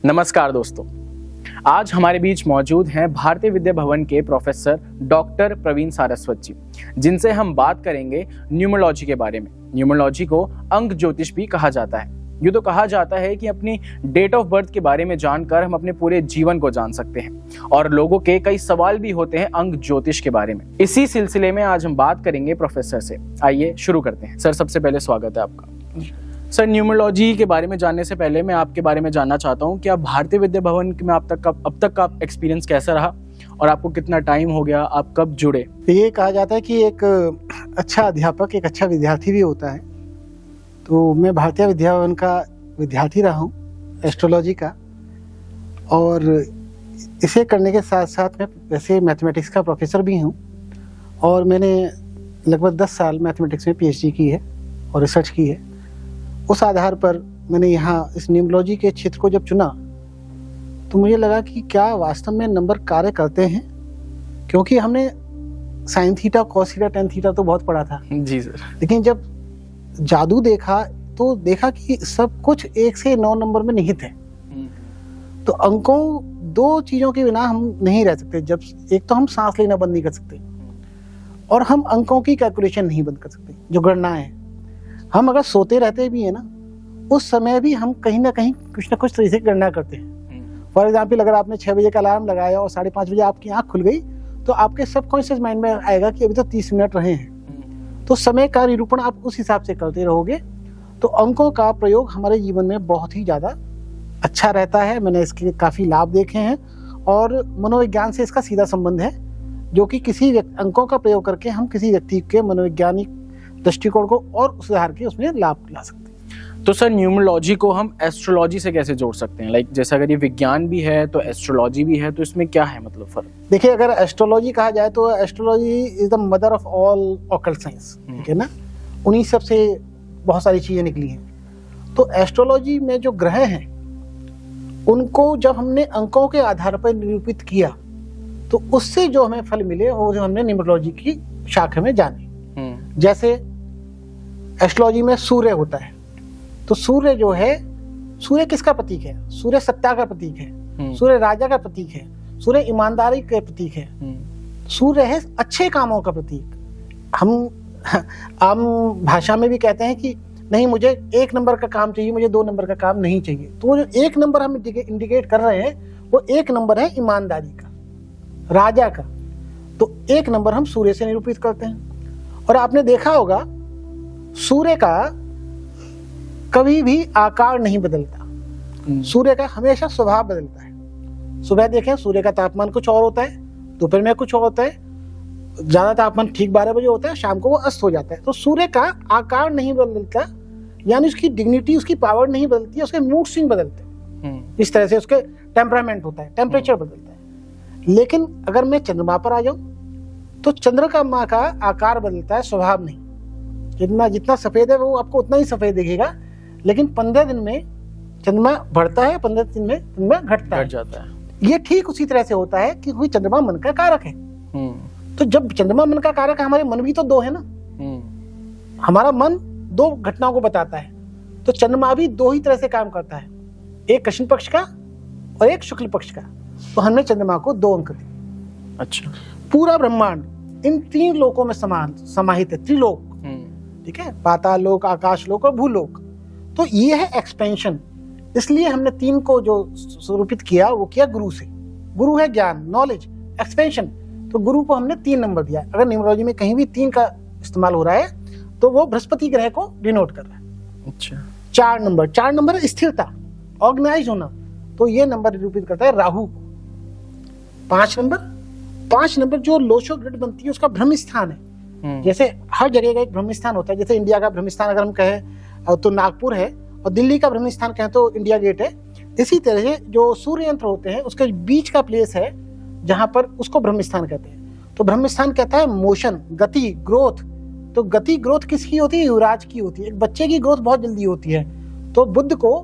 नमस्कार दोस्तों, आज हमारे बीच मौजूद हैं भारतीय विद्या भवन के प्रोफेसर डॉक्टर प्रवीण सारस्वत जी, जिनसे हम बात करेंगे न्यूमरोलॉजी के बारे में। न्यूमरोलॉजी को अंक ज्योतिष भी कहा जाता है। यूँ तो कहा जाता है कि अपनी डेट ऑफ बर्थ के बारे में जानकर हम अपने पूरे जीवन को जान सकते हैं और लोगों के कई सवाल भी होते हैं अंक ज्योतिष के बारे में। इसी सिलसिले में आज हम बात करेंगे प्रोफेसर से। आइए शुरू करते हैं। सर, सबसे पहले स्वागत है आपका। सर, न्यूमरोलॉजी के बारे में जानने से पहले मैं आपके बारे में जानना चाहता हूँ कि आप भारतीय विद्या भवन में अब तक का एक्सपीरियंस कैसा रहा और आपको कितना टाइम हो गया, आप कब जुड़े? ये कहा जाता है कि एक अच्छा अध्यापक एक अच्छा विद्यार्थी भी होता है। तो मैं भारतीय विद्या भवन का विद्यार्थी रहा हूँ एस्ट्रोलॉजी का, और इसे करने के साथ साथ मैं वैसे मैथमेटिक्स का प्रोफेसर भी हूँ और मैंने लगभग 10 साल मैथमेटिक्स में पीएचडी की है और रिसर्च की है। उस आधार पर मैंने यहाँ इस न्यूमरोलॉजी के क्षेत्र को जब चुना तो मुझे लगा कि क्या वास्तव में नंबर कार्य करते हैं, क्योंकि हमने sine theta, cos theta, tan theta तो बहुत पढ़ा था जी सर, लेकिन जब जादू देखा तो देखा कि सब कुछ 1 से 9 नंबर में निहित है। तो अंकों, 2 चीजों के बिना हम नहीं रह सकते। जब एक तो हम सांस लेना बंद नहीं कर सकते और हम अंकों की कैलकुलेशन नहीं बंद कर सकते, जो गणनाएं हैं। हम अगर सोते रहते भी है ना, उस समय भी हम कहीं ना कहीं कुछ ना कुछ तरह से गणना करते हैं। फॉर एग्जाम्पल, अगर आपने 6 बजे का अलार्म लगाया और 5:30 बजे आपकी आंख खुल गई तो आपके सबकॉन्शियस माइंड में आएगा कि अभी तो 30 मिनट रहे हैं। तो समय का निरूपण आप उस हिसाब से करते रहोगे तो अंकों का प्रयोग हमारे जीवन में बहुत ही ज़्यादा अच्छा रहता है। मैंने इसके काफ़ी लाभ देखे हैं और मनोविज्ञान से इसका सीधा संबंध है, जो कि किसी अंकों का प्रयोग करके हम किसी व्यक्ति के मनोवैज्ञानिक दृष्टिकोण को और सुधार के उसमें लाभ ला सकते हैं। तो सर, न्यूमरोलॉजी को हम एस्ट्रोलॉजी से कैसे जोड़ सकते हैं? लाइक जैसे अगर ये विज्ञान भी है तो एस्ट्रोलॉजी भी है, तो इसमें क्या है मतलब फर्क? देखिए, अगर एस्ट्रोलॉजी कहा जाए तो astrology is the mother of all occult science, ठीक है ना। उन्हीं सब से बहुत सारी चीजें निकली हैं। तो एस्ट्रोलॉजी में जो ग्रह हैं उनको जब हमने अंकों के आधार पर निरूपित किया तो उससे जो हमें फल मिले वो जो हमने न्यूमरोलॉजी की शाखा में जाने। जैसे एस्ट्रोलॉजी में सूर्य होता है, तो सूर्य जो है, सूर्य किसका प्रतीक है? सूर्य सत्ता का प्रतीक है, सूर्य राजा का प्रतीक है, सूर्य ईमानदारी का प्रतीक है, सूर्य है अच्छे कामों का प्रतीक। हम आम भाषा में भी कहते हैं कि नहीं, मुझे 1 नंबर का काम चाहिए, मुझे 2 नंबर का काम नहीं चाहिए। तो वो जो 1 नंबर हम इंडिकेट कर रहे हैं वो 1 नंबर है ईमानदारी का, राजा का। तो 1 नंबर हम सूर्य से निरूपित करते हैं। और आपने देखा होगा सूर्य का कभी भी आकार नहीं बदलता, सूर्य का हमेशा स्वभाव बदलता है। सुबह देखें, सूर्य का तापमान कुछ और होता है, दोपहर में कुछ और होता है, ज्यादा तापमान ठीक 12 बजे होता है, शाम को वो अस्त हो जाता है। तो सूर्य का आकार नहीं बदलता, यानी उसकी डिग्निटी, उसकी पावर नहीं बदलती है, उसके मूड स्विंग बदलते हैं। इस तरह से उसके टेम्परामेंट होता है, टेम्परेचर बदलता है। लेकिन अगर मैं चंद्रमा पर आ जाऊं तो चंद्रमा का आकार बदलता है, स्वभाव नहीं। जितना सफेद है वो आपको उतना ही सफेद दिखेगा, लेकिन 15 दिन में चंद्रमा बढ़ता है, 15 दिन में चंद्रमा घट जाता है। ये ठीक उसी तरह से होता है कि चंद्रमा मन का कारक है। तो जब चंद्रमा मन का कारक है, हमारे मन भी तो 2 है ना। हमारा मन 2 घटनाओं को बताता है, तो चंद्रमा भी 2 ही तरह से काम करता है, एक कृष्ण पक्ष का और एक शुक्ल पक्ष का। तो हमने चंद्रमा को 2 अंक दिए। अच्छा। पूरा ब्रह्मांड इन 3 लोकों में समाहित है, त्रिलोक, ठीक है, पाताल लोक, आकाश लोक और भूलोक। तो ये है एक्सपेंशन। इसलिए हमने 3 को जो स्वरूपित किया वो किया गुरु से। गुरु है ज्ञान, नॉलेज, एक्सपेंशन। तो गुरु को हमने 3 नंबर दिया। अगर न्यूमरोलॉजी में कहीं भी 3 का इस्तेमाल हो रहा है तो वो बृहस्पति ग्रह को डिनोट कर रहा है। अच्छा। 4 नंबर स्थिरता, ऑर्गेनाइज होना, तो ये नंबर निरूपित करता है राहु को। 5 नंबर जो लोशो ग्रिड बनती है उसका ब्रह्म स्थान है। जैसे हर जगह का एक ब्रह्म स्थान होता है। जैसे इंडिया का ब्रह्म स्थान अगर हम कहें तो नागपुर है, और दिल्ली का ब्रह्म स्थान कहें तो इंडिया गेट है। इसी तरह से जो सूर्य यंत्र होते हैं उसके बीच का प्लेस है जहां पर उसको ब्रह्म स्थान कहते हैं। तो ब्रह्म स्थान कहता है मोशन, गति, ग्रोथ। तो गति, ग्रोथ किसकी होती है? युवराज की होती है। एक बच्चे की ग्रोथ बहुत जल्दी होती है। तो बुध को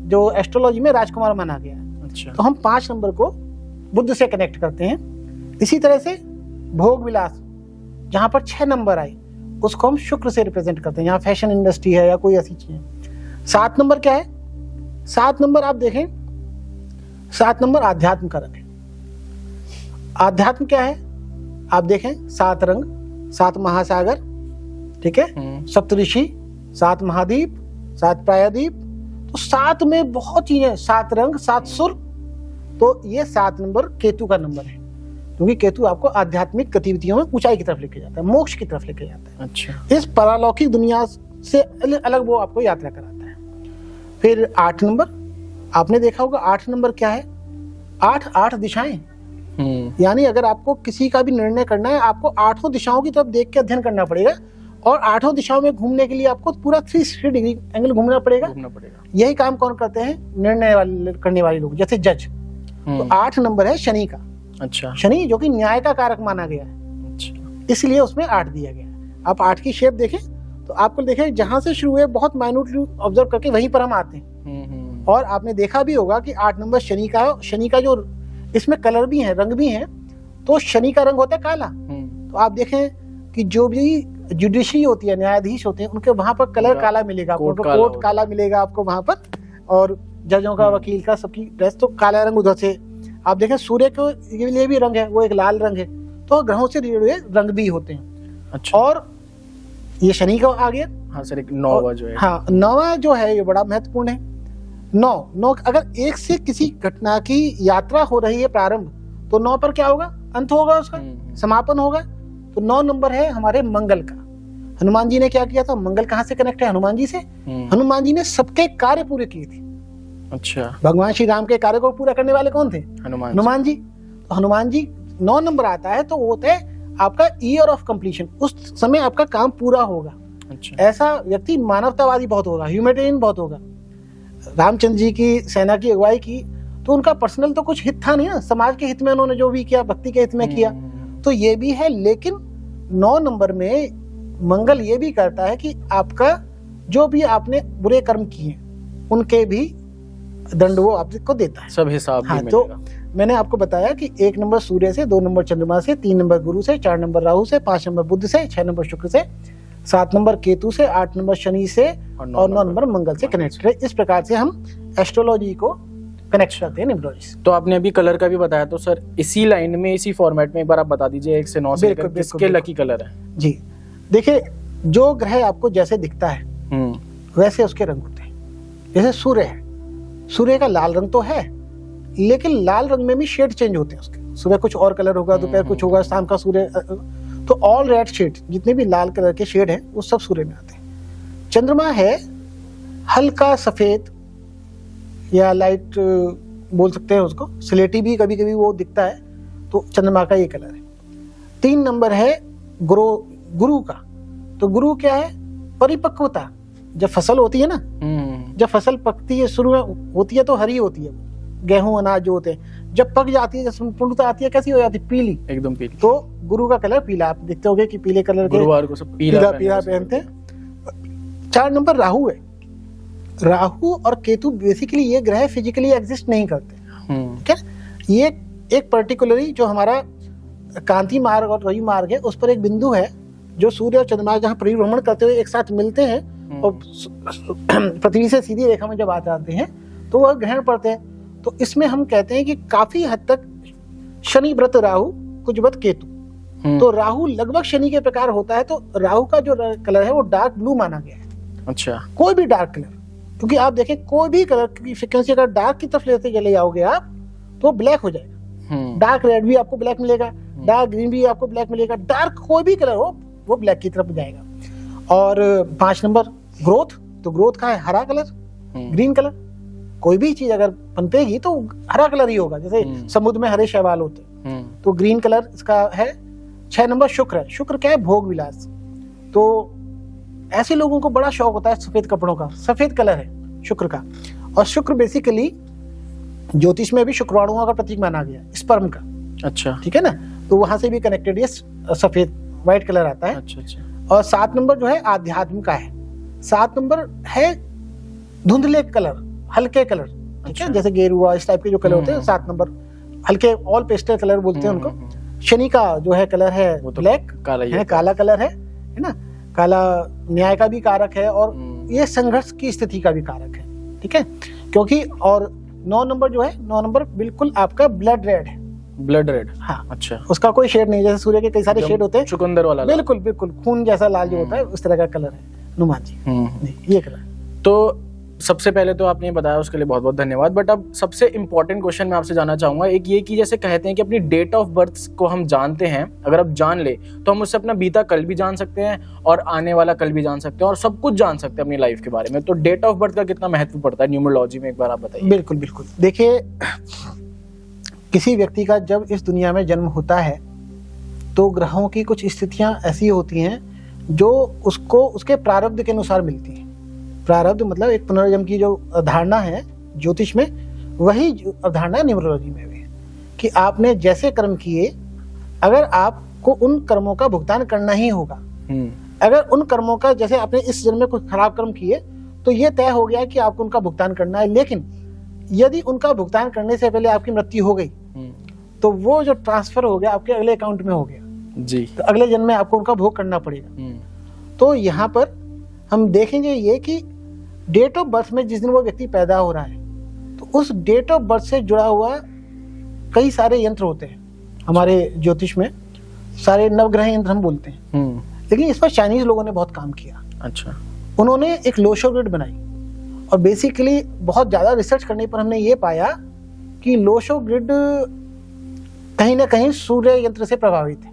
जो एस्ट्रोलॉजी में राजकुमार माना गया है। अच्छा। तो हम 5 नंबर को बुध से कनेक्ट करते हैं। इसी तरह से भोग विलास, जहां पर 6 नंबर आए उसको हम शुक्र से रिप्रेजेंट करते हैं। यहाँ फैशन इंडस्ट्री है या कोई ऐसी चीज है। 7 नंबर क्या है? 7 नंबर आप देखें, 7 नंबर आध्यात्म का रंग है। आध्यात्म क्या है? आप देखें 7 रंग, 7 महासागर, ठीक है, सप्तऋषि, 7 महाद्वीप, 7 प्रायद्वीप, तो 7 में बहुत चीजें, 7 रंग, 7 सुर। तो ये 7 नंबर केतु का नंबर है, क्योंकि केतु आपको आध्यात्मिक गतिविधियों में ऊंचाई की तरफ लेके जाता है, मोक्ष की तरफ लेके जाता है। अच्छा। इस परालौकिक दुनिया से अलग वो आपको यात्रा कराता है। फिर 8 नंबर, आपने देखा होगा 8 नंबर क्या है? 8 दिशाएं, यानी अगर आपको किसी का भी निर्णय करना है, आपको 8 दिशाओं की तरफ देख के अध्ययन करना पड़ेगा, और 8 दिशाओं में घूमने के लिए आपको पूरा 360 डिग्री एंगल घूमना पड़ेगा। यही काम कौन करते हैं? निर्णय करने वाले लोग, जैसे जज। तो 8 नंबर है शनि का। अच्छा। शनि जो कि न्याय का कारक माना गया है। अच्छा। इसलिए उसमें 8 दिया गया है। आप 8 की शेप देखें तो आपको देखें जहां से शुरू हुए बहुत माइन्यूटली ऑब्जर्व करके वहीं पर हम आते हैं। और आपने देखा भी होगा कि 8 नंबर शनि का है। शनि का जो इसमें कलर भी है, रंग भी है, तो शनि का रंग होता है काला। तो आप देखें कि जो भी जुडिशरी होती है, न्यायाधीश होते हैं, उनके वहां पर कलर काला मिलेगा, कोट काला मिलेगा आपको वहां पर, और जजों का, वकील का, सबकी ड्रेस तो काला रंग। उधर से आप देखें सूर्य के लिए भी रंग है, वो एक लाल रंग है। तो ग्रहों से जुड़े रंग भी होते हैं। अच्छा। और ये शनि का आ गया। हाँ सर, एक 9वां जो है, हाँ 9वां जो है ये बड़ा महत्वपूर्ण है। 9 अगर एक से किसी घटना की यात्रा हो रही है प्रारंभ, तो 9 पर क्या होगा? अंत होगा, उसका समापन होगा। तो 9 नंबर है हमारे मंगल का। हनुमान जी ने क्या किया था? मंगल कहाँ से कनेक्ट है? हनुमान जी से। हनुमान जी ने सबके कार्य पूरे किए थे। अच्छा। भगवान श्री राम के कार्य को पूरा करने वाले कौन थे? हनुमान जी। तो हनुमान जी 9 नंबर आता है तो वो होता है आपका ईयर ऑफ कंप्लीशन, उस समय आपका काम पूरा होगा। अच्छा। ऐसा व्यक्ति मानवतावादी बहुत होगा, ह्यूमैनिटेरियन बहुत होगा। रामचंद्र जी की सेना की अगुवाई की तो उनका पर्सनल तो कुछ हित था नहीं ना, समाज के हित में उन्होंने जो भी किया, भक्ति के हित में किया, तो ये भी है। लेकिन 9 नंबर में मंगल ये भी करता है कि आपका जो भी आपने बुरे कर्म किए उनके भी दंड वो आपको देता है, सब हिसाब। हाँ, तो मैंने आपको बताया कि 1 नंबर सूर्य से, 2 नंबर चंद्रमा से, 3 नंबर गुरु से, 4 नंबर राहु से, 5 नंबर बुध से, 6 नंबर शुक्र से, 7 नंबर केतु से, 8 नंबर शनि से और 9 नंबर मंगल से कनेक्ट है। इस प्रकार से हम एस्ट्रोलॉजी को कनेक्ट करते हैं न्यूमरोलॉजी से। तो आपने अभी कलर का भी बताया, तो सर इसी लाइन में, इसी फॉर्मेट में एक बार आप बता दीजिए 1 से 9 से किसके लकी कलर है? जी देखिए, जो ग्रह आपको जैसे दिखता है वैसे उसके रंग होते हैं। जैसे सूर्य है, सूर्य का लाल रंग तो है, लेकिन लाल रंग में भी शेड चेंज होते हैं उसके। सुबह कुछ और कलर होगा, दोपहर कुछ होगा, शाम का सूर्य, तो ऑल रेड शेड, जितने भी लाल कलर के शेड हैं वो सब सूर्य में आते हैं। चंद्रमा है हल्का सफेद या लाइट बोल सकते हैं उसको, स्लेटी भी कभी कभी वो दिखता है, तो चंद्रमा का ये कलर है। 3 नंबर है गुरु का। तो गुरु क्या है? परिपक्वता। जब फसल होती है ना, जब फसल पकती है, शुरू में होती है तो हरी होती है, गेहूं अनाज जो होते हैं, जब पक जाती है, जब संपूर्णता आती है, कैसी हो जाती है? पीली, एकदम पीली। तो गुरु का कलर पीला। आप देखते होंगे कि पीले कलर के गुरुवार को सब पीला पहनते हैं। 4 नंबर राहु है। राहु और केतु बेसिकली ये ग्रह फिजिकली एग्जिस्ट नहीं करते, ठीक है। ये एक पर्टिकुलरली जो हमारा कांति मार्ग और रवि मार्ग है, उस पर एक बिंदु है जो सूर्य और चंद्रमा जहाँ परिभ्रमण करते हुए एक साथ मिलते हैं और पृथ्वी से सीधी रेखा में जब आ जाते हैं तो वह ग्रहण पड़ते हैं। तो इसमें हम कहते हैं कि काफी हद तक शनि व्रत राहु, कुजवत केतु। तो राहु लगभग शनि के प्रकार होता है। तो राहु का जो कलर है वो डार्क ब्लू माना गया है। अच्छा। कोई भी डार्क कलर, क्योंकि आप देखें कोई भी कलर की फ्रीक्वेंसी अगर डार्क की तरफ लेते चले जाओगे आप तो ब्लैक हो जाएगा। डार्क रेड भी आपको ब्लैक मिलेगा, डार्क ग्रीन भी आपको ब्लैक मिलेगा, डार्क कोई भी कलर हो वो ब्लैक की तरफ जाएगा। और 5 नंबर ग्रोथ। तो ग्रोथ का है हरा कलर, ग्रीन कलर। कोई भी चीज अगर पनपेगी तो हरा कलर ही होगा, जैसे समुद्र में हरे शैवाल होते हैं, तो ग्रीन कलर इसका है। 6 नंबर शुक्र है। शुक्र क्या है? भोग विलास। तो ऐसे लोगों को बड़ा शौक होता है सफेद कपड़ों का। सफेद कलर है शुक्र का। और शुक्र बेसिकली ज्योतिष में भी शुक्रवाणुओं का प्रतीक माना गया, स्पर्म का। अच्छा, ठीक है ना। तो वहां से भी कनेक्टेड ये सफेद व्हाइट कलर आता है। अच्छा। और 7 नंबर जो है आध्यात्म का है। 7 नंबर है धुंधले कलर, हल्के कलर, ठीक है, जैसे गेरुआ इस टाइप के जो कलर होते हैं। 7 नंबर हल्के ऑल पेस्टल कलर बोलते हैं उनको। शनि का जो है कलर है ब्लैक, काला कलर है ना। काला न्याय का भी कारक है और ये संघर्ष की स्थिति का भी कारक है, ठीक है। क्योंकि और 9 नंबर जो है, 9 नंबर बिल्कुल आपका ब्लड रेड है। ब्लड रेड, हाँ, अच्छा, उसका कोई शेड नहीं, जैसे सूर्य के कई सारे शेड होते हैं, चुकंदर वाला लाल। बिल्कुल बिल्कुल खून जैसा लाल जो होता है उस तरह का कलर है हनुमान जी। नहीं, ये कलर। तो सबसे पहले तो आपने बताया, उसके लिए बहुत बहुत धन्यवाद। बट अब सबसे इंपॉर्टेंट क्वेश्चन मैं आपसे जानना चाहूंगा, एक ये कि जैसे कहते हैं कि अपनी डेट ऑफ बर्थ को हम जानते हैं, अगर आप जान ले तो हम उससे अपना बीता कल भी जान सकते हैं और आने वाला कल भी जान सकते हैं और सब कुछ जान सकते हैं अपनी लाइफ के बारे में। तो डेट ऑफ बर्थ का कितना महत्व पड़ता है न्यूमरोलॉजी में, एक बार आप बताइए। बिल्कुल बिल्कुल, देखिए किसी व्यक्ति का जब इस दुनिया में जन्म होता है तो ग्रहों की कुछ स्थितियां ऐसी होती हैं जो उसको उसके प्रारब्ध के अनुसार मिलती हैं। प्रारब्ध मतलब एक पुनर्जन्म की जो अवधारणा है ज्योतिष में, वही अवधारणा न्यूमरोलॉजी में भी है कि आपने जैसे कर्म किए, अगर आपको उन कर्मों का भुगतान करना ही होगा। अगर उन कर्मों का, जैसे आपने इस जन्म में कुछ खराब कर्म किए तो ये तय हो गया कि आपको उनका भुगतान करना है, लेकिन यदि उनका भुगतान करने से पहले आपकी मृत्यु हो गई तो वो जो ट्रांसफर हो गया आपके अगले अकाउंट में हो गया जी, तो अगले जन्म में आपको उनका भोग करना पड़ेगा। तो यहाँ पर हम देखेंगे ये कि डेट ऑफ बर्थ में जिस दिन वो व्यक्ति पैदा हो रहा है तो उस डेट ऑफ बर्थ से जुड़ा हुआ कई सारे यंत्र होते हैं हमारे ज्योतिष में, सारे नवग्रह यंत्र हम बोलते हैं। लेकिन इस पर चाइनीज लोगों ने बहुत काम किया। अच्छा, उन्होंने एक लोशो ग्रिड बनाई और बेसिकली बहुत ज़्यादा रिसर्च करने पर हमने ये पाया कि लोशो ग्रिड कहीं ना कहीं सूर्य यंत्र से प्रभावित है।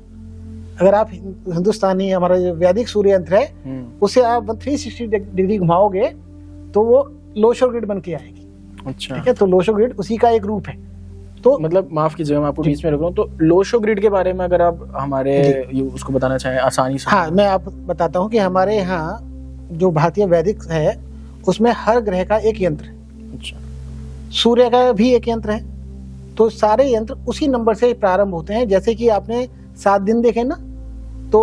अगर आप हिंदुस्तानी हमारा जो वैदिक सूर्य यंत्र है उसे आप 360 डिग्री घुमाओगे तो वो लोशो ग्रिड बन के आएगी। अच्छा, ठीक है, तो लोशो ग्रिड उसी का एक रूप है। तो मतलब माफ कीजिएगा, मैं आपको बीच में रोक रहा हूँ, तो लोशो ग्रिड के बारे में अगर आप हमारे उसको बताना चाहें आसानी से। हाँ, मैं आप बताता हूँ कि हमारे यहाँ जो भारतीय वैदिक है उसमें हर ग्रह का एक यंत्र है। अच्छा, सूर्य का भी एक यंत्र है। तो सारे यंत्र उसी नंबर से प्रारंभ होते हैं। जैसे कि आपने 7 दिन देखे ना, तो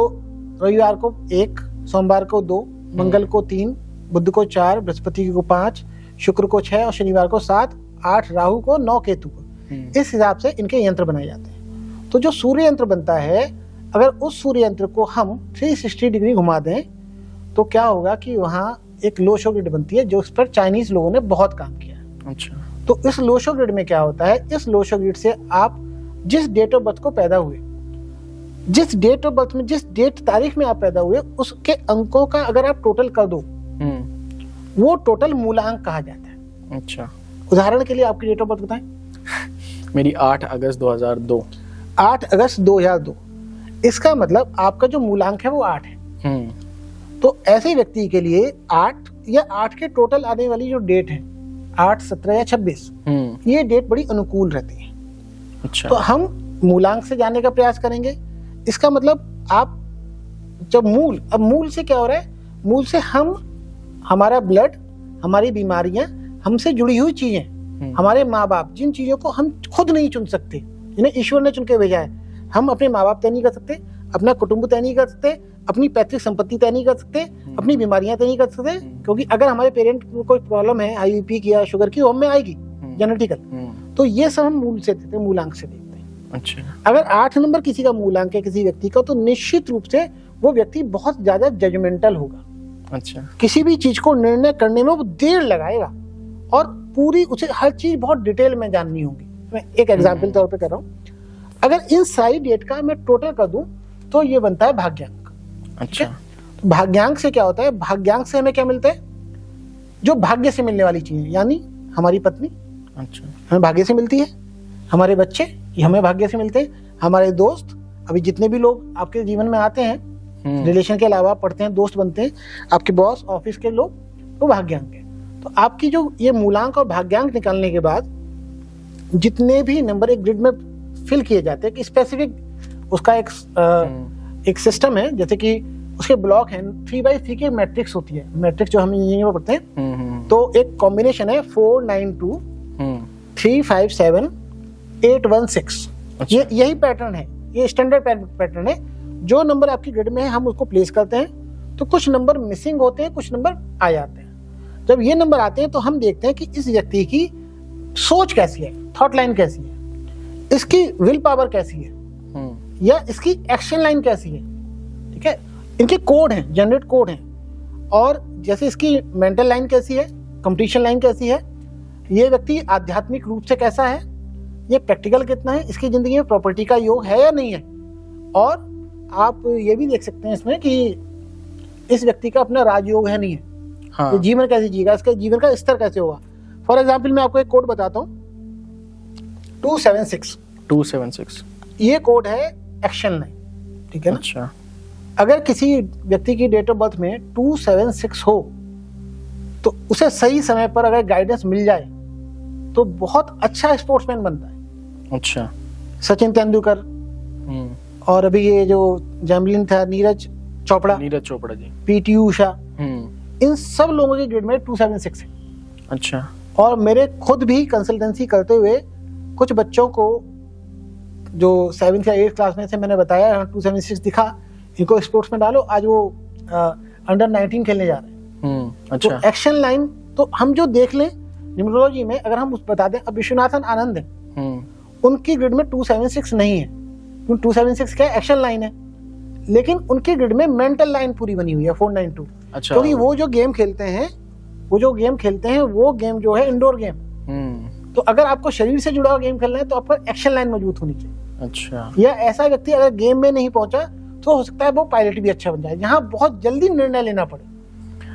रविवार को 1, सोमवार को 2, मंगल को 3, बुध को 4, बृहस्पति को 5, शुक्र को 6 और शनिवार को 7, 8, राहु को 9, केतु को। इस हिसाब से इनके यंत्र बनाए जाते हैं। तो जो सूर्य यंत्र बनता है, अगर उस सूर्य यंत्र को हम 360 डिग्री घुमा दें तो क्या होगा कि वहाँ एक लोशो ग्रिड बनती है, जो इस पर चाइनीज लोगों ने बहुत काम किया। अच्छा, तो इस लोशो ग्रिड में क्या होता है, इस लोशो ग्रिड से आप जिस डेट ऑफ बर्थ को पैदा हुए, जिस डेट ऑफ बर्थ में जिस डेट तारीख में आप पैदा हुए, उसके अंकों का अगर आप टोटल कर दो वो टोटल मूलांक कहा जाता है। अच्छा, उदाहरण के लिए आपकी डेट ऑफ बर्थ बताएं। मेरी 8 अगस्त 2002। 8 अगस्त 2002। इसका मतलब आपका जो मूलांक है वो 8 है। तो ऐसे व्यक्ति के लिए 8 या 8 के टोटल आने वाली जो डेट है 8, 17 या 26, ये डेट बड़ी अनुकूल रहती है। अच्छा, तो हम मूलांक से जानने का प्रयास करेंगे। इसका मतलब आप जब अब मूल से क्या हो रहा है, मूल से हमारा ब्लड, हमारी बीमारियां, हमसे जुड़ी हुई चीजें, हमारे माँ बाप, जिन चीजों को हम खुद नहीं चुन सकते, जिन्हें ईश्वर ने चुन के भेजा है। हम अपने माँ बाप तय नहीं कर सकते, अपना कुटुंब तय नहीं कर सकते, अपनी पैतृक संपत्ति तय नहीं कर सकते, अपनी बीमारियां तय नहीं कर सकते, क्योंकि अगर हमारे पेरेंट को कोई प्रॉब्लम है IBP की या शुगर की, वो हमें आएगी जेनेटिकल। तो ये सब हम मूल से देखते हैं, मूलांक से देखते हैं। अच्छा, अगर 8 नंबर किसी का मूलांक है किसी व्यक्ति का, तो निश्चित रूप से वो व्यक्ति बहुत ज्यादा जजमेंटल होगा। अच्छा, किसी भी चीज को निर्णय करने में वो देर लगाएगा और पूरी उसे हर चीज बहुत डिटेल में जाननी होगी। मैं एक एग्जाम्पल तौर पे कर रहा हूँ, अगर इन सारी डेट का मैं टोटल कर दूं तो ये बनता है भाग्यांक। अच्छा, तो भाग्यांक से क्या होता है, भाग्यांक से हमें क्या मिलता है, जो भाग्य से मिलने वाली चीजें, यानी हमारी पत्नी अच्छा, हमें भाग्य से मिलती है, हमारे बच्चे ये हमें भाग्य से मिलते हैं, हमारे दोस्त, अभी जितने भी लोग आपके जीवन में आते हैं रिलेशन के अलावा, पढ़ते हैं, दोस्त बनते हैं, आपके बॉस, ऑफिस के लोग, वो भाग्यांक है। तो आपकी जो ये मूलांक और भाग्यांक निकालने के बाद जितने भी नंबर एक ग्रिड में फिल किए जाते हैं कि स्पेसिफिक उसका एक सिस्टम है, जैसे कि उसके ब्लॉक हैं, 3x3 की मैट्रिक्स होती है। मैट्रिक्स जो हम इंजीनियरिंग में पढ़ते हैं, तो एक कॉम्बिनेशन है 4, 9, 2, 3, 5, 7, 8, 1, 6। यही पैटर्न है, ये स्टैंडर्ड पैटर्न है। जो नंबर आपकी ग्रिड में है हम उसको प्लेस करते हैं, तो कुछ नंबर मिसिंग होते हैं, कुछ नंबर आ जाते हैं। जब ये नंबर आते हैं तो हम देखते हैं कि इस व्यक्ति की सोच कैसी है, थॉट लाइन कैसी है, इसकी विल पावर कैसी है, या इसकी एक्शन लाइन कैसी है। ठीक है, इनके कोड हैं, जनरेट कोड हैं, और जैसे इसकी मेंटल लाइन कैसी है, कंपटीशन लाइन कैसी है, ये व्यक्ति आध्यात्मिक रूप से कैसा है, ये प्रैक्टिकल कितना है, इसकी जिंदगी में प्रॉपर्टी का योग है या नहीं है। और आप ये भी देख सकते हैं इसमें कि इस व्यक्ति का अपना राजयोग है नहीं है, हाँ। तो जीवन कैसे जीएगा, इसका जीवन का स्तर कैसे होगा। फॉर एग्जाम्पल मैं आपको एक कोड बताता हूँ, 276 ये कोड है एक्शन लाइन, ठीक है ना। अच्छा। अगर किसी व्यक्ति की डेट ऑफ बर्थ में 276 हो तो उसे सही समय पर अगर गाइडेंस मिल जाए तो बहुत अच्छा स्पोर्ट्समैन बनता है। अच्छा। सचिन तेंदुलकर और अभी ये जो जैवलिन था नीरज चोपड़ा जी, पीटी उषा, इन सब लोगों के ग्रेड में 276 है। अच्छा। और मेरे खुद भी कंसल्टेंसी करते हुए कुछ बच्चों को जो 7th या 8th क्लास में से मैंने बताया 276 दिखा, इनको स्पोर्ट्स में डालो, आज वो अंडर 19 खेलने जा रहे हैं। अच्छा। तो एक्शन लाइन तो हम जो देख लें न्यूमरोलॉजी में, अगर हम बता दें, अब विश्वनाथन आनंद है, उनकी ग्रिड में 276 नहीं है, क्योंकि 276 क्या है, एक्शन लाइन है, लेकिन उनकी ग्रिड में मेंटल लाइन पूरी बनी हुई है 492। अच्छा। क्योंकि वो जो गेम खेलते हैं वो गेम जो है इंडोर गेम, तो अगर आपको शरीर से जुड़ा हुआ गेम खेलना है तो आपको एक्शन लाइन मजबूत होनी चाहिए। अच्छा। या ऐसा व्यक्ति अगर गेम में नहीं पहुंचा तो हो सकता है वो पायलट भी अच्छा बन जाए, जहां बहुत जल्दी निर्णय लेना पड़े।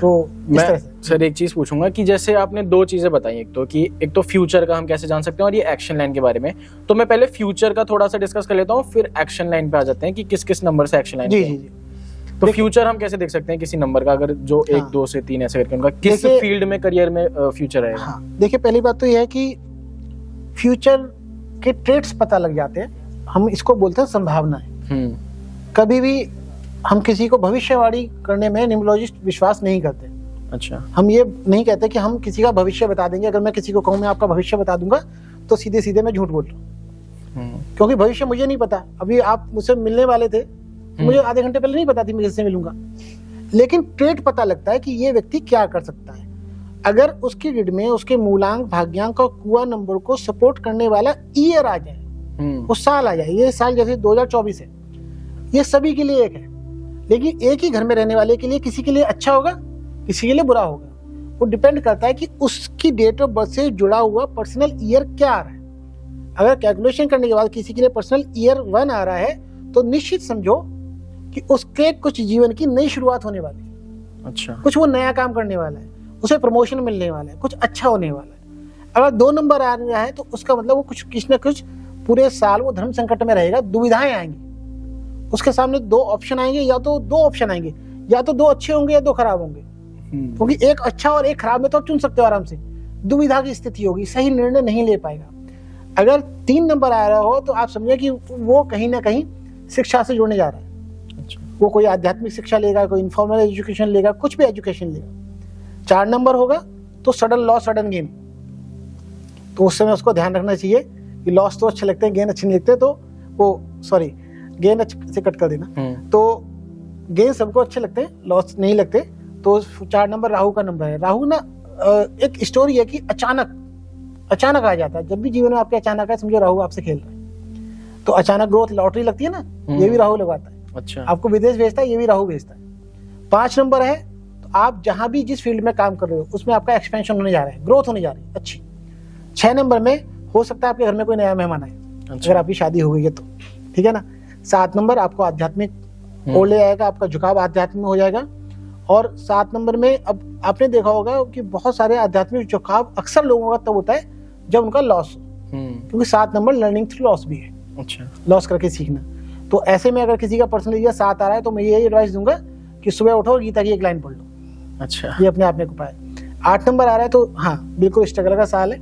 तो इस तरह से सर एक चीज पूछूंगा कि जैसे आपने दो चीजें बताई, एक तो फ्यूचर का हम कैसे जान सकते हैं और ये एक्शन लाइन के बारे में, तो मैं पहले फ्यूचर का थोड़ा सा डिस्कस कर लेता हूँ, फिर एक्शन लाइन पे आ जाते हैं कि किस किस नंबर से एक्शन लाइन। जी। तो फ्यूचर हम कैसे देख सकते हैं किसी नंबर का, अगर जो 1 2 से 3 ऐसे करके उनका किस फील्ड में करियर में फ्यूचर है। हाँ, देखिए पहली बात तो यह है कि फ्यूचर के ट्रेड्स पता लग जाते हैं, हम इसको बोलते हैं संभावनाएं। कभी भी हम किसी को भविष्यवाणी करने में न्यूमरोलॉजिस्ट विश्वास नहीं करते। अच्छा। हम ये नहीं कहते कि हम किसी का भविष्य बता देंगे। अगर मैं किसी को कहूँ मैं आपका भविष्य बता दूंगा तो सीधे सीधे मैं झूठ बोल रहा हूँ, क्योंकि भविष्य मुझे नहीं पता। अभी आप मुझसे मिलने वाले थे, मुझे आधे घंटे पहले नहीं पता थी मैं किससे मिलूंगा, लेकिन ट्रेड पता लगता है कि ये व्यक्ति क्या कर सकता है। अगर उसकी ग्रिड में उसके मूलांक भाग्यांक और कुआ नंबर को सपोर्ट करने वाला ईयर आ जाए, वो साल आ जाए, ये साल जैसे 2024 है, ये सभी के लिए एक है, लेकिन एक ही घर में रहने वाले के लिए किसी के लिए अच्छा होगा, किसी के लिए बुरा होगा। वो डिपेंड करता है कि उसकी डेट ऑफ बर्थ से जुड़ा हुआ पर्सनल ईयर क्या आ रहा है। अगर कैलकुलेशन करने के बाद किसी के लिए पर्सनल ईयर 1 आ रहा है तो निश्चित समझो कि उसके कुछ जीवन की नई शुरुआत होने वाली है। अच्छा। कुछ वो नया काम करने वाला है, उसे प्रमोशन मिलने वाला है, कुछ अच्छा होने वाला है। अगर 2 नंबर आ रहा है तो उसका मतलब वो कुछ न कुछ पूरे साल वो धर्म संकट में रहेगा, दुविधाएं आएंगी उसके सामने। 2 ऑप्शन आएंगे, या तो 2 ऑप्शन आएंगे, या तो 2 अच्छे होंगे या 2 खराब होंगे, क्योंकि एक अच्छा और एक खराब में तो आप चुन सकते हो आराम से। दुविधा की स्थिति होगी, सही निर्णय नहीं ले पाएगा। अगर 3 नंबर आ रहा हो तो आप समझे कि वो कहीं ना कहीं शिक्षा से जुड़ने जा रहा है। अच्छा। वो कोई आध्यात्मिक शिक्षा लेगा, कोई इनफॉर्मल एजुकेशन लेगा, कुछ भी एजुकेशन लेगा। 4 नंबर होगा तो सडन लॉस सडन गेन, तो उस समय उसको ध्यान रखना चाहिए कि लॉस तो अच्छे लगते हैं, गेन अच्छे नहीं लगते, तो वो सॉरी गेन अच्छे से कट कर देना। तो गेन सबको अच्छे लगते हैं, लॉस नहीं लगते। तो 4 नंबर राहु का नंबर है। राहु ना एक स्टोरी है कि अचानक आ जाता है। जब भी जीवन में आपके अचानक है, समझो राहु आपसे खेल रहा है। तो अचानक ग्रोथ, लॉटरी लगती है ना, ये भी राहु लगवाता है। अच्छा। आपको विदेश भेजता है, ये भी राहु भेजता है। 5 नंबर है तो आप जहां भी जिस फील्ड में काम कर रहे हो उसमें आपका एक्सपेंशन होने जा रहा है, ग्रोथ होने जा रही है अच्छी। 6 नंबर में हो सकता है आपके घर में कोई नया मेहमान आए, अगर आपकी शादी हो गई है तो, ठीक है ना। 7 नंबर आपको आध्यात्मिक ओर ले आएगा, आपका झुकाव आध्यात्म में हो जाएगा। और 7 नंबर में अब आपने देखा होगा कि बहुत सारे आध्यात्मिक झुकाव अक्सर लोगों का तब होता है जब उनका लॉस हो, क्योंकि 7 नंबर लर्निंग थ्रू लॉस भी है। अच्छा। लॉस करके सीखना। तो ऐसे में अगर किसी का पर्सनल ईयर 7 आ रहा है तो मैं यही एडवाइस दूंगा कि सुबह उठो, गीता की एक लाइन पढ़ लो। अच्छा। ये अपने आप में उपाय। 8 नंबर आ रहा है तो हाँ, बिल्कुल स्ट्रगल का साल है,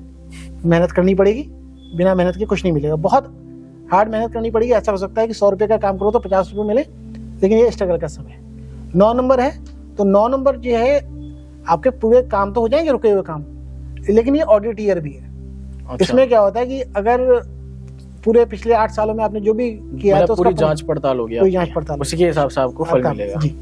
मेहनत करनी पड़ेगी, बिना मेहनत के कुछ नहीं मिलेगा। बहुत हार्ड मेहनत करनी पड़ेगी। ऐसा हो सकता है कि 100 रुपये का काम करो तो 50 रुपये मिले, लेकिन ये स्ट्रगल का समय है। 9 नंबर है तो 9 नंबर जो है आपके पूरे काम तो हो जाएंगे, रुके हुए काम, लेकिन ये ऑडिट ईयर भी है। अच्छा। इसमें क्या होता है कि अगर पूरे पिछले 8 सालों में आपने जो भी किया है तो पूरी जांच पड़ताल होगी, पूरी जांच पड़ताल, उसी के हिसाब से आपको फल मिलेगा। जी।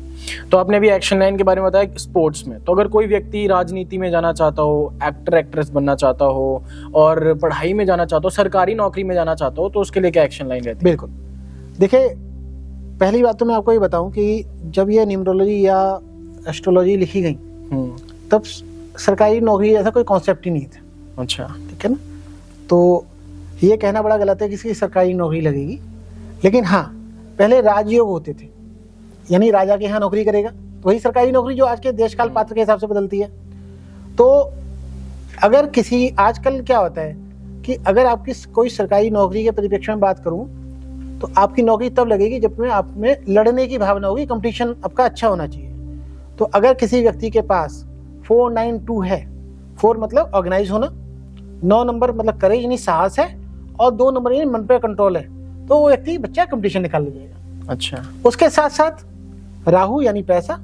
तो आपने अभी एक्शन लाइन के बारे में बताया स्पोर्ट्स में, तो अगर कोई व्यक्ति राजनीति में जाना चाहता हो, एक्टर एक्ट्रेस बनना चाहता हो, और पढ़ाई में जाना चाहता हो, सरकारी नौकरी में जाना चाहता हो, तो उसके लिए क्या एक्शन लाइन रहती है? बिल्कुल, देखिए पहली बात तो मैं आपको ये बताऊं कि जब ये न्यूमरोलॉजी या एस्ट्रोलॉजी लिखी गई तब सरकारी नौकरी ऐसा कोई कॉन्सेप्ट ही नहीं था। अच्छा। ठीक है ना। तो ये कहना बड़ा गलत है कि किसी सरकारी नौकरी लगेगी, लेकिन हाँ पहले राजयोग होते थे, यानी राजा के यहाँ नौकरी करेगा तो वही सरकारी नौकरी जो आज के देश काल पात्र के हिसाब से बदलती है। तो अगर किसी आजकल क्या होता है कि अगर आपकी कोई सरकारी नौकरी के परिप्रेक्ष्य में बात करूं तो आपकी नौकरी तब लगेगी जब में आप में लड़ने की भावना होगी, कंपटीशन आपका अच्छा होना चाहिए। तो अगर किसी व्यक्ति के पास 492 है, 4 मतलब ऑर्गेनाइज होना, 9 नंबर मतलब करेज यानी साहस है, और 2 नंबर यानी मन पे कंट्रोल है, तो वो व्यक्ति बच्चा कंपटीशन निकाल ले जाएगा। अच्छा। उसके साथ साथ राहु यानी पैसा,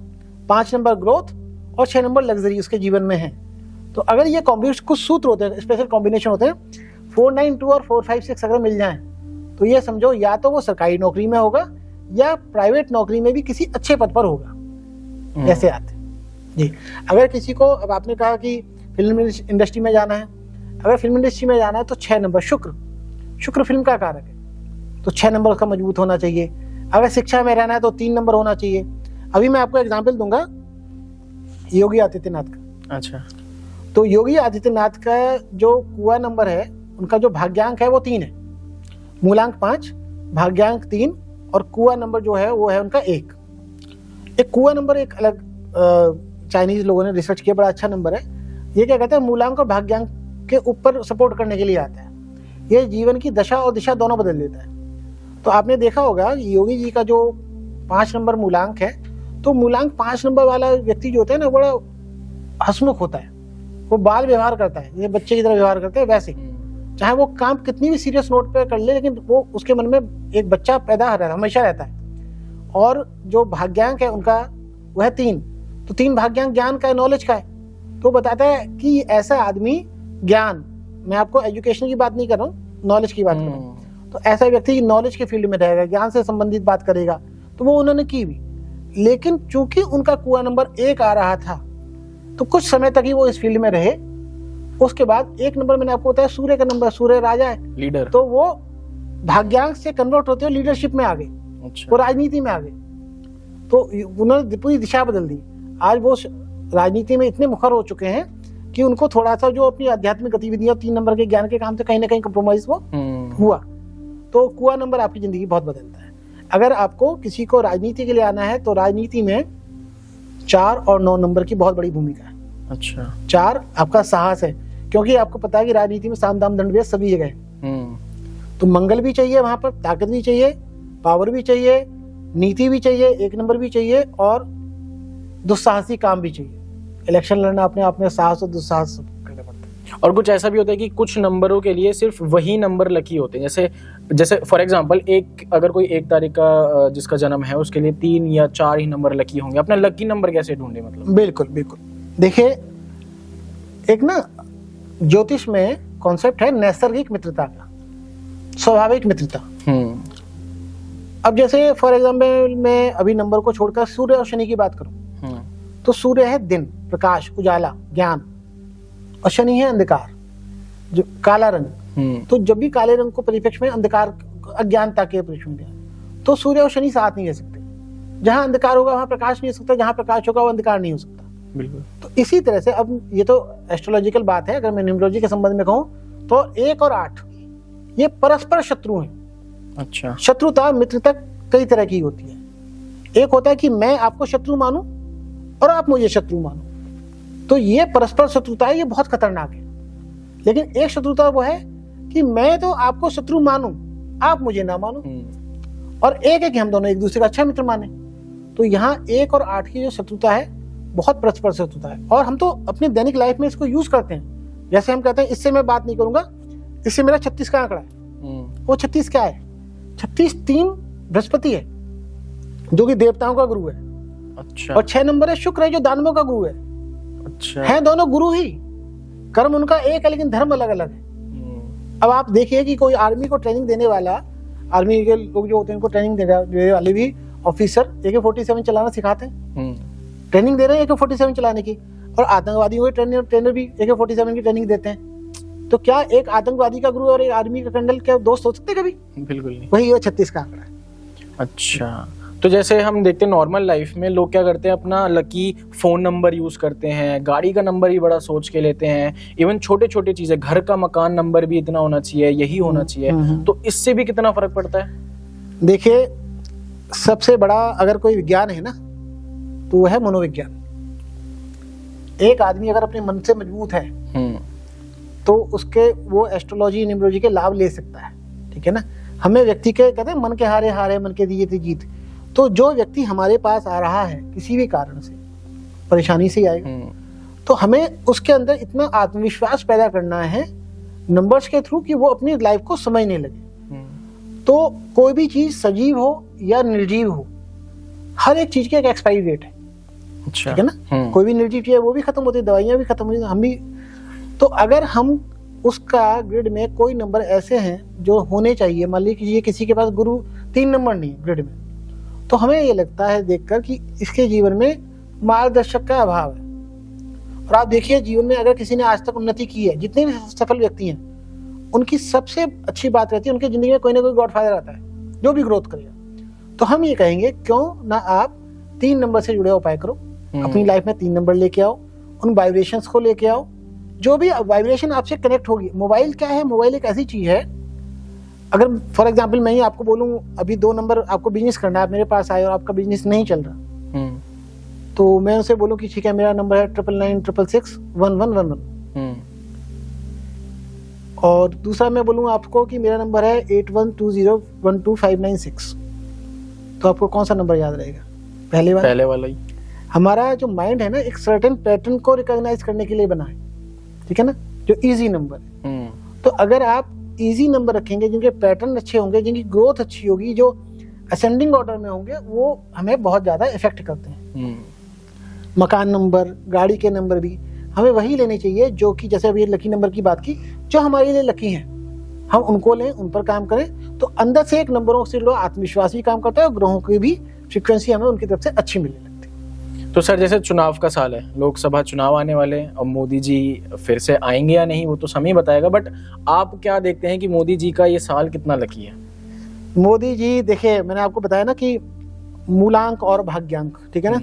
5 नंबर ग्रोथ और 6 नंबर लग्जरी उसके जीवन में है। तो अगर ये कॉम्बिनेशन, कुछ सूत्र होते हैं, स्पेशल कॉम्बिनेशन होते हैं, 492 और 456 अगर मिल जाएं तो ये समझो या तो वो सरकारी नौकरी में होगा या प्राइवेट नौकरी में भी किसी अच्छे पद पर होगा। ऐसे आते जी। अगर किसी को, अब आपने कहा कि फिल्म इंडस्ट्री में जाना है, अगर फिल्म इंडस्ट्री में जाना है तो 6 नंबर शुक्र फिल्म का कारक है, तो 6 नंबर उसका मजबूत होना चाहिए। अगर शिक्षा में रहना है तो 3 नंबर होना चाहिए। अभी मैं आपको एग्जाम्पल दूंगा योगी आदित्यनाथ का। अच्छा। तो योगी आदित्यनाथ का जो कुआ नंबर है, उनका जो भाग्यांक है वो 3 है, मूलांक 5, भाग्यांक 3, और कुआ नंबर जो है वो है उनका 1। एक कुआ नंबर एक अलग चाइनीज लोगों ने रिसर्च किया, बड़ा अच्छा नंबर है। ये क्या कहते हैं, मूलांक और भाग्यांक के ऊपर सपोर्ट करने के लिए आता है। ये जीवन की दशा और दिशा दोनों बदल देता है। तो आपने देखा होगा योगी जी का जो 5 नंबर मूलांक है, तो मूलांक 5 नंबर वाला व्यक्ति जो होता है ना, बड़ा हंसमुख होता है, वो बाल व्यवहार करता है, ये बच्चे की तरह व्यवहार करते हैं वैसे, चाहे वो काम कितनी भी सीरियस नोट पे कर ले, लेकिन वो उसके मन में एक बच्चा पैदा रहता है, हमेशा रहता है। और जो भाग्यांक है उनका वह 3, तो 3 भाग्यांक ज्ञान का है, नॉलेज का है। तो बताता है कि ऐसा आदमी ज्ञान, मैं आपको एजुकेशन की बात नहीं कर रहा हूँ, नॉलेज की बात कर रहा हूँ, तो ऐसा व्यक्ति नॉलेज के फील्ड में रहेगा, ज्ञान से संबंधित बात करेगा। तो वो उन्होंने की भी, लेकिन चूंकि उनका कुआ नंबर 1 आ रहा था तो कुछ समय तक ही वो इस फील्ड में रहे। उसके बाद 1 नंबर मैंने आपको बताया सूर्य का नंबर, सूर्य राजा है, लीडर, तो वो भाग्यांक से कन्वर्ट होते हुए लीडरशिप में आ गए। अच्छा। वो राजनीति में आ गए, तो उन्होंने पूरी दिशा बदल दी। आज वो राजनीति में इतने मुखर हो चुके हैं कि उनको थोड़ा सा जो अपनी आध्यात्मिक गतिविधियां 3 नंबर के ज्ञान के काम से कहीं ना कहीं कंप्रोमाइज वो हुआ। तो कुआ नंबर आपकी जिंदगी बहुत बदलता है। अगर आपको किसी को राजनीति के लिए आना है तो राजनीति में 4 और 9 नंबर की बहुत बड़ी भूमिका है। अच्छा। 4 आपका साहस है, क्योंकि आपको पता है कि राजनीति में साम दाम दंड भेद सभी जगह है। तो मंगल भी चाहिए वहां पर, ताकत भी चाहिए, पावर भी चाहिए, नीति भी चाहिए, 1 नंबर भी चाहिए, और दुस्साहसी काम भी चाहिए। इलेक्शन लड़ना अपने आप में साहस और दुस्साहस करना पड़ता है। और कुछ ऐसा भी होता है कि कुछ नंबरों के लिए सिर्फ वही नंबर लकी होते हैं, जैसे फॉर एग्जांपल अगर कोई 1 तारीख का जिसका जन्म है उसके लिए 3 या 4 ही नंबर लकी होंगे। अपना लकी नंबर कैसे ढूंढे? मतलब बिल्कुल देखिए, एक ना ज्योतिष में कॉन्सेप्ट है नैसर्गिक मित्रता का, स्वाभाविक मित्रता। अब जैसे फॉर एग्जांपल मैं अभी नंबर को छोड़कर सूर्य और शनि की बात करूं, तो सूर्य है दिन, प्रकाश, उजाला, ज्ञान, और शनि है अंधकार, जो काला रंग। तो जब भी काले रंग को परिप्रेक्ष्य में अंधकार, अज्ञानता के परिप्रेक्ष्य में, तो सूर्य और शनि साथ नहीं रह सकते। जहां अंधकार होगा वहां प्रकाश नहीं हो सकता, जहां प्रकाश होगा वहां अंधकार नहीं हो सकता। बिल्कुल। तो इसी तरह से, अब ये तो एस्ट्रोलॉजिकल बात है, अगर मैं न्यूमरोलॉजी के संबंध में कहूं तो 1 और 8 ये परस्पर शत्रु हैं। अच्छा। शत्रुता मित्रता कई तरह की होती है। एक होता है कि मैं आपको शत्रु मानूं और आप मुझे शत्रु मानो, तो ये परस्पर शत्रुता है, ये बहुत खतरनाक है। लेकिन एक शत्रुता वो है कि मैं तो आपको शत्रु मानूं, आप मुझे ना मानो, और एक है कि हम दोनों एक दूसरे का अच्छा मित्र माने। तो यहाँ 1 और 8 की जो शत्रुता है बहुत परस्पर शत्रुता है, और हम तो अपने दैनिक लाइफ में इसको यूज करते हैं। जैसे हम कहते हैं इससे मैं बात नहीं करूंगा, इससे मेरा 36 का आंकड़ा है। वो 36 क्या है? 36 3 बृहस्पति है जो कि देवताओं का गुरु है। अच्छा। और 6 नंबर है शुक्र है जो दानवों का गुरु है। अच्छा। है दोनों गुरु ही, कर्म उनका एक है लेकिन धर्म अलग अलग है। अब आप देखिए कि कोई आर्मी को ट्रेनिंग देने वाला, आर्मी के लोग जो होते हैं उनको ट्रेनिंग देने वाले भी ऑफिसर AK-47 चलाना सिखाते हैं, ट्रेनिंग दे रहे हैं AK-47 चलाने की, और आतंकवादियों के ट्रेनर भी AK-47 की ट्रेनिंग देते हैं। तो क्या एक आतंकवादी का गुरु और एक आर्मी का कर्नल क्या दोस्त हो सकते कभी? बिल्कुल नहीं। वही 36 का आंकड़ा है। अच्छा, तो जैसे हम देखते हैं नॉर्मल लाइफ में लोग क्या करते हैं, अपना लकी फोन नंबर यूज करते हैं, गाड़ी का नंबर ही बड़ा सोच के लेते हैं, इवन छोटे छोटे चीजें, घर का मकान नंबर भी इतना होना चाहिए, यही होना चाहिए। तो इससे भी कितना फर्क पड़ता है? देखिए, सबसे बड़ा अगर कोई विज्ञान है ना तो वो है मनोविज्ञान। एक आदमी अगर अपने मन से मजबूत है तो उसके वो एस्ट्रोलॉजी न्यूमरोलॉजी के लाभ ले सकता है, ठीक है ना। हमें व्यक्ति के कहते हैं मन के हारे हारे मन के दिए थे जीत। तो जो व्यक्ति हमारे पास आ रहा है किसी भी कारण से, परेशानी से आएगा, तो हमें उसके अंदर इतना आत्मविश्वास पैदा करना है नंबर्स के थ्रू कि वो अपनी लाइफ को समझने लगे। तो कोई भी चीज सजीव हो या निर्जीव हो, हर एक चीज की एक एक्सपायरी डेट है, अच्छा, ठीक है ना। कोई भी निर्जीव चीज है वो भी खत्म होती है, दवाइयां भी खत्म होती हैं, हम भी। तो अगर हम उसका ग्रिड में कोई नंबर ऐसे हैं जो होने चाहिए, मान लीजिए किसी के पास गुरु 3 नंबर नहीं है ग्रिड में, तो हमें ये लगता है देखकर कि इसके जीवन में मार्गदर्शक का अभाव है। और आप देखिए, जीवन में अगर किसी ने आज तक उन्नति की है, जितने भी सफल व्यक्ति हैं, उनकी सबसे अच्छी बात रहती है उनकी जिंदगी में कोई ना कोई गॉडफादर आता है जो भी ग्रोथ करेगा। तो हम ये कहेंगे क्यों ना आप 3 नंबर से जुड़े उपाय करो, अपनी लाइफ में 3 नंबर लेके आओ, उन वाइब्रेशंस को लेके आओ, जो भी वाइब्रेशन आपसे कनेक्ट होगी। मोबाइल क्या है? मोबाइल एक ऐसी चीज है, अगर फॉर एग्जांपल मैं ही आपको बोलूं अभी 2 नंबर आपको बिजनेस करना है, आप मेरे पास आए और आपका बिजनेस नहीं चल रहा, तो मैं उनसे बोलूं कि ठीक है मेरा नंबर है 9996661111, और दूसरा मैं बोलूं आपको कि मेरा नंबर है 8120125596, तो आपको कौन सा नंबर याद रहेगा? पहले वाला ही। हमारा जो माइंड है ना, एक सर्टेन पैटर्न को रिकॉग्नाइज करने के लिए बना है, ठीक है ना, जो इजी नंबर है। तो अगर आप इजी नंबर रखेंगे, जिनके पैटर्न अच्छे होंगे, जिनकी ग्रोथ अच्छी होगी, जो असेंडिंग ऑर्डर में होंगे, वो हमें बहुत ज्यादा इफेक्ट करते हैं। मकान नंबर, गाड़ी के नंबर भी हमें वही लेने चाहिए जो कि, जैसे अभी लकी नंबर की बात की, जो हमारे लिए लकी हैं, हम उनको लें, उन पर काम करें। तो अंदर से एक नंबरों से लोग आत्मविश्वास भी काम करता है और ग्रहों की भी फ्रीक्वेंसी हमें उनकी तरफ से अच्छी मिलने लगती है। तो सर, जैसे चुनाव का साल है, लोकसभा चुनाव आने वाले हैं, अब मोदी जी फिर से आएंगे या नहीं वो तो समय बताएगा, बट आप क्या देखते हैं कि मोदी जी का ये साल कितना लकी है? मोदी जी, देखिए मैंने आपको बताया ना कि मूलांक और भाग्यांक, ठीक है ना।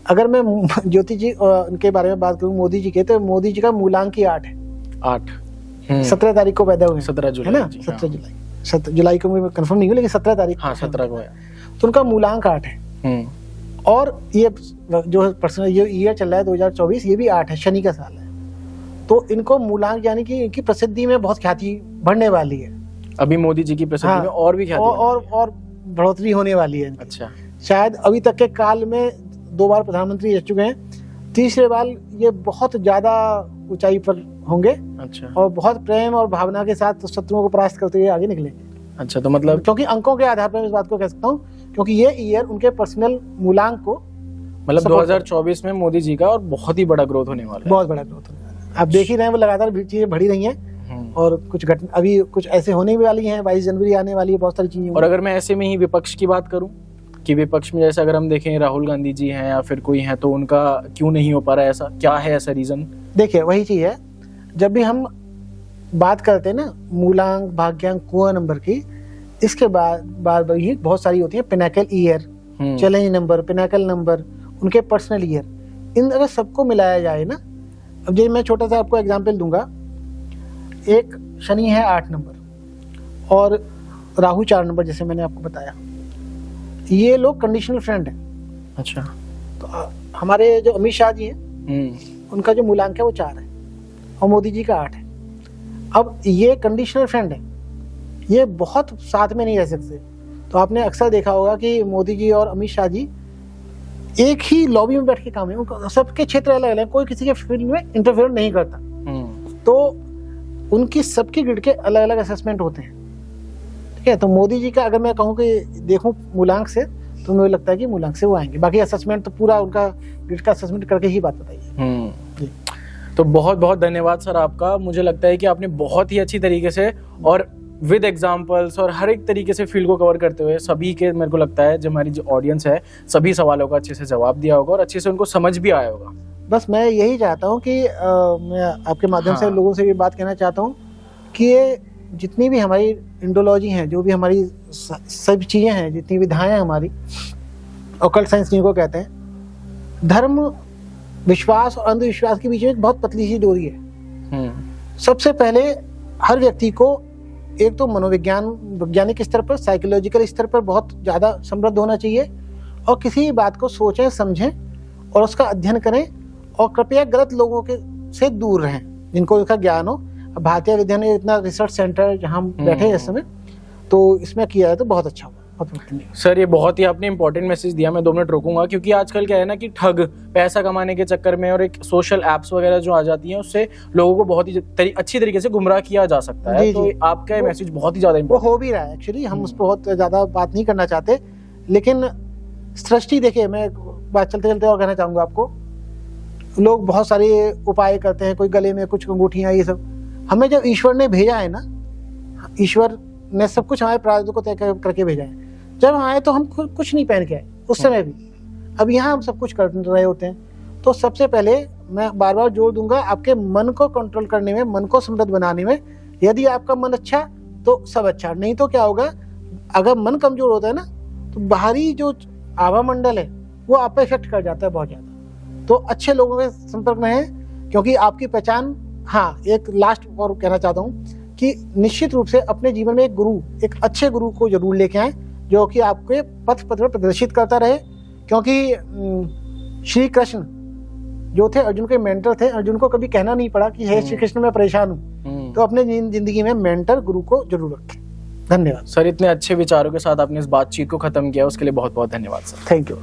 अगर मैं ज्योति जी उनके बारे में बात करूं, मोदी जी के, तो मोदी जी का मूलांक ही 8 है। 8 17 तारीख को पैदा हुए, 17 जुलाई, है ना, 17 जुलाई को मैं कंफर्म नहीं हूँ, लेकिन 17 तारीख, हाँ 17 को है, तो उनका मूलांक 8 है। और ये जो पर्सनल ये ईयर चल रहा है 2024, ये भी 8 है, शनि का साल है। तो इनको मूलांक यानी कि इनकी प्रसिद्धि में बहुत ख्याति बढ़ने वाली है। अभी मोदी जी की प्रसिद्धि में और भी ख्याति और बढ़ोतरी होने वाली है। अच्छा, शायद अभी तक के काल में 2 बार प्रधानमंत्री रह चुके हैं, तीसरे बार ये बहुत ज्यादा ऊंचाई पर होंगे। अच्छा, और बहुत प्रेम और भावना के साथ शत्रुओं को परास्त करते हुए आगे निकलेंगे। अच्छा, तो मतलब क्योंकि अंकों के आधार पर मैं इस बात को कह सकता हूँ, क्योंकि ये ईयर उनके पर्सनल मूलांक को, मतलब 2024 में मोदी जी का और बहुत ही बड़ा ग्रोथ होने वाला है। बहुत बड़ा ग्रोथ होने वाला है। आप देख ही रहे हैं, वो लगातार चीजें बढ़ी रही हैं, और कुछ घटना अभी कुछ ऐसे होने भी वाली हैं, 22 जनवरी आने वाली है, बहुत सारी चीजें। और अगर मैं ऐसे में ही विपक्ष की बात करूं, कि विपक्ष में जैसे अगर हम देखें राहुल गांधी जी हैं या फिर कोई है, तो उनका क्यों नहीं हो पा रहा है? ऐसा क्या है, ऐसा रीजन? देखिए, वही चीज है, जब भी हम बात करते हैं ना मूलांक, भाग्यांक, कुआं नंबर की, इसके बाद बार ही बहुत सारी होती है, Pinnacle year, challenge number, Pinnacle number, उनके पर्सनल ईयर, इन अगर सबको मिलाया जाए ना, अब जैसे मैं छोटा सा आपको एग्जांपल दूंगा, एक शनि है 8 नंबर और राहु 4 नंबर, जैसे मैंने आपको बताया, ये लोग कंडीशनल फ्रेंड हैं। अच्छा, तो हमारे जो अमित शाह जी हैं, उनका जो मूलांक है वो 4 है और मोदी जी का 8 है। अब ये कंडीशनल फ्रेंड है, ये बहुत साथ में नहीं रह सकते। तो आपने अक्सर देखा होगा कि मोदी जी और अमित शाह जी एक ही लॉबी में बैठ के काम है, उनका सबके क्षेत्र अलग अलग, कोई किसी के फील्ड में इंटरफेयर नहीं करता। तो उनकी सबकी ग्रिड के अलग अलग असेसमेंट होते हैं, ठीक है। तो मोदी जी का अगर मैं कहूँ कि देखूं मूलांक से, तो मुझे लगता है कि मूलांक से वो आएंगे। बाकी असेसमेंट तो पूरा उनका ग्रिड का असेसमेंट करके ही बात बताइए। तो बहुत बहुत धन्यवाद सर आपका। मुझे लगता है कि आपने बहुत ही अच्छी तरीके से और विद एग्जाम्पल्स और हर एक तरीके से फील्ड को कवर करते हुए सभी के, मेरे को लगता है जो हमारी जो ऑडियंस है, सभी सवालों का अच्छे से जवाब दिया होगा और अच्छे से उनको समझ भी आया होगा। बस मैं यही चाहता हूँ कि मैं आपके माध्यम से लोगों से ये बात कहना चाहता हूँ कि ये जितनी भी हमारी इंडोलॉजी हैं, जो भी हमारी सब चीज़ें हैं, जितनी विधाएं हैं हमारी, ऑकल्ट साइंस जिनको कहते हैं, धर्म, विश्वास और अंधविश्वास के बीच में एक बहुत पतली सी डोरी है। सबसे पहले हर व्यक्ति को एक तो वैज्ञानिक स्तर पर, साइकोलॉजिकल स्तर पर बहुत ज़्यादा समृद्ध होना चाहिए, और किसी भी बात को सोचें, समझें और उसका अध्ययन करें, और कृपया गलत लोगों के से दूर रहें जिनको इसका ज्ञान हो। भारतीय विद्या ने इतना रिसर्च सेंटर जहाँ हम बैठे हैं इस समय, तो इसमें किया है तो बहुत अच्छा हुआ। सर, ये बहुत ही आपने इंपॉर्टेंट मैसेज दिया। मैं 2 मिनट रोकूंगा, क्योंकि आजकल क्या है ना कि ठग पैसा कमाने के चक्कर में और एक सोशल एप्स वगैरह जो आ जाती हैं, उससे लोगों को बहुत ही अच्छी तरीके से गुमराह किया जा सकता है। तो आपका ये मैसेज बहुत ही ज्यादा वो हो भी रहा है एक्चुअली। हम उस पर बहुत ज्यादा बात नहीं करना चाहते, लेकिन सृष्टि, देखिए मैं बात चलते चलते और कहना चाहूंगा आपको, लोग बहुत सारे उपाय करते हैं, कोई गले में कुछ अंगूठियां, ये सब। हमें जब ईश्वर ने भेजा है ना, ईश्वर ने सब कुछ हमारे प्रारब्ध को तय करके भेजा है। जब हम आए तो हम कुछ नहीं पहन के आए उस समय भी, अब यहाँ हम सब कुछ कर रहे होते हैं। तो सबसे पहले मैं बार बार जोर दूंगा, आपके मन को कंट्रोल करने में, मन को समृद्ध बनाने में। यदि आपका मन अच्छा तो सब अच्छा, नहीं तो क्या होगा, अगर मन कमजोर होता है ना, तो बाहरी जो आभा मंडल है वो आप पे इफेक्ट कर जाता है बहुत ज्यादा। तो अच्छे लोगों के संपर्क में है, क्योंकि आपकी पहचान। हाँ, एक लास्ट और कहना चाहता हूँ कि निश्चित रूप से अपने जीवन में एक अच्छे गुरु को जरूर लेके आए, जो कि आपके पथ पर प्रदर्शित करता रहे। क्योंकि श्री कृष्ण जो थे, अर्जुन के मेंटर थे, अर्जुन को कभी कहना नहीं पड़ा कि हे श्री कृष्ण मैं परेशान हूँ। तो अपने जिंदगी में मेंटर, गुरु को जरूर रखें। धन्यवाद सर, इतने अच्छे विचारों के साथ आपने इस बातचीत को खत्म किया, उसके लिए बहुत बहुत धन्यवाद सर। Thank you.